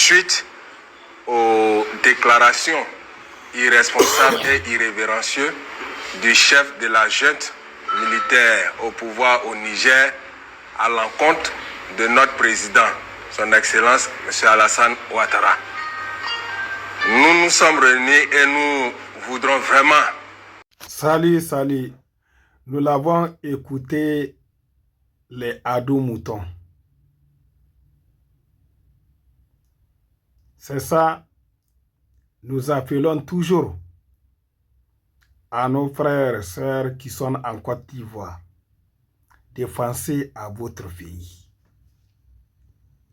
suite aux déclarations irresponsables et irrévérencieuses du chef de la junte militaire au pouvoir au Niger à l'encontre de notre président, son Excellence M. Alassane Ouattara. Nous nous sommes réunis et nous voudrons vraiment... Salut. Nous l'avons écouté, les ados moutons. C'est ça, nous appelons toujours à nos frères et sœurs qui sont en Côte d'Ivoire de penser à votre pays.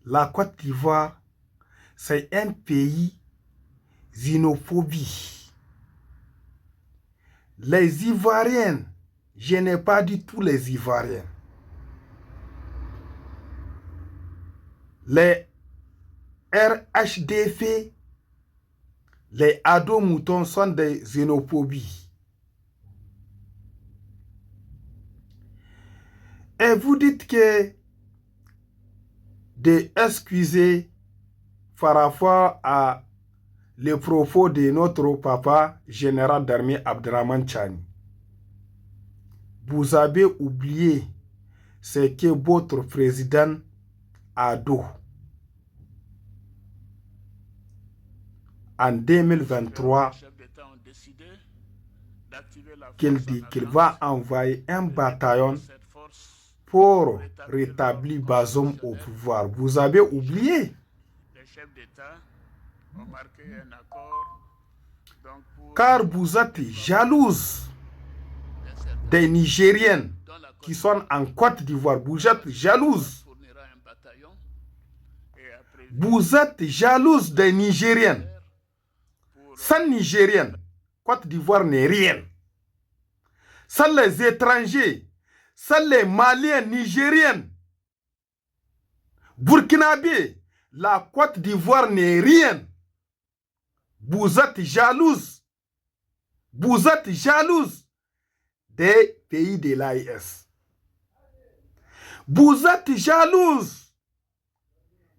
La Côte d'Ivoire, c'est un pays xénophobie. Les Ivoiriens, je n'ai pas dit tous les Ivoiriens. Les RHDF, les ados moutons sont des xénophobies. Et vous dites que de excuser par rapport à les propos de notre papa général d'armée Abdraman Chani. Vous avez oublié ce que votre président a dit en 2023, qu'il dit qu'il va envoyer un bataillon pour rétablir Bazoum au pouvoir. Vous avez oublié. Car vous êtes jalouse des Nigériens qui sont en Côte d'Ivoire. Vous êtes jalouse. Vous êtes jalouse des Nigériens. Sans Nigériens, Côte d'Ivoire n'est rien. Sans les étrangers, sans les Maliens, Nigériens, Burkinabé, la Côte d'Ivoire n'est rien. Vous êtes jalouse. Vous êtes jalouse des pays de l'AES. Vous êtes jalouse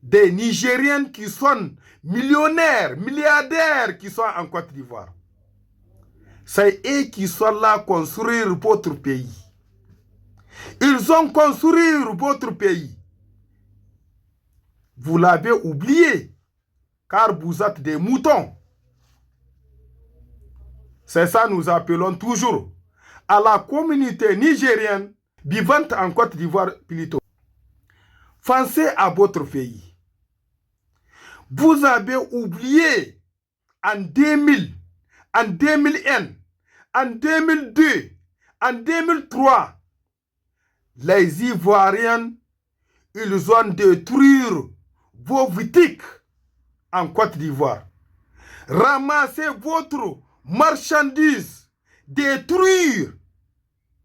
des Nigériens qui sont millionnaires, milliardaires qui sont en Côte d'Ivoire. C'est eux qui sont là construire votre pays. Ils ont construit votre pays. Vous l'avez oublié, car vous êtes des moutons. C'est ça nous appelons toujours à la communauté nigérienne vivante en Côte d'Ivoire plutôt. Pensez à votre pays. Vous avez oublié en 2000, en 2001, en 2002, en 2003, les Ivoiriens, ils ont détruit vos boutiques en Côte d'Ivoire. Ramassez votre marchandise, détruire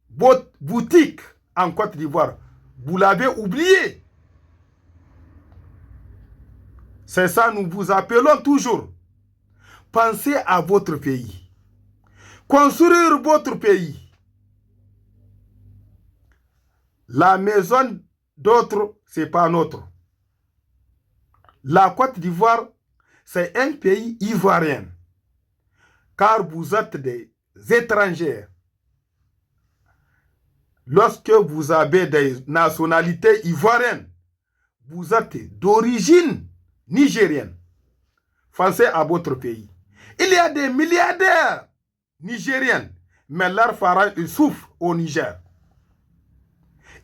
votre boutique en Côte d'Ivoire. Vous l'avez oublié. C'est ça, nous vous appelons toujours. Pensez à votre pays. Construire votre pays. La maison d'autres, ce n'est pas notre. La Côte d'Ivoire, c'est un pays ivoirien. Car vous êtes des étrangers. Lorsque vous avez des nationalités ivoiriennes, vous êtes d'origine nigérienne. Pensez à votre pays. Il y a des milliardaires nigériens, mais leurs parents ils souffrent au Niger.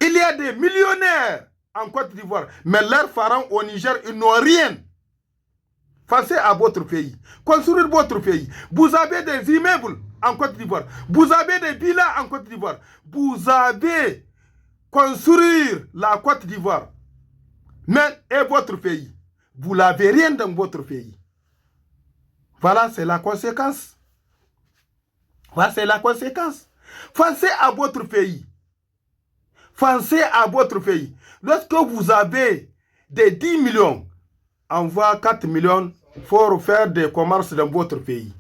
Il y a des millionnaires en Côte d'Ivoire, mais leurs parents au Niger, ils n'ont rien. Pensez à votre pays. Construire votre pays. Vous avez des immeubles en Côte d'Ivoire. Vous avez des villas en Côte d'Ivoire. Vous avez construire la Côte d'Ivoire. Mais et votre pays. Vous n'avez rien dans votre pays. Voilà, c'est la conséquence. Voilà, c'est la conséquence. Pensez à votre pays. Pensez à votre pays. Lorsque vous avez des 10 millions, envoie 4 millions pour faire des commerces dans votre pays.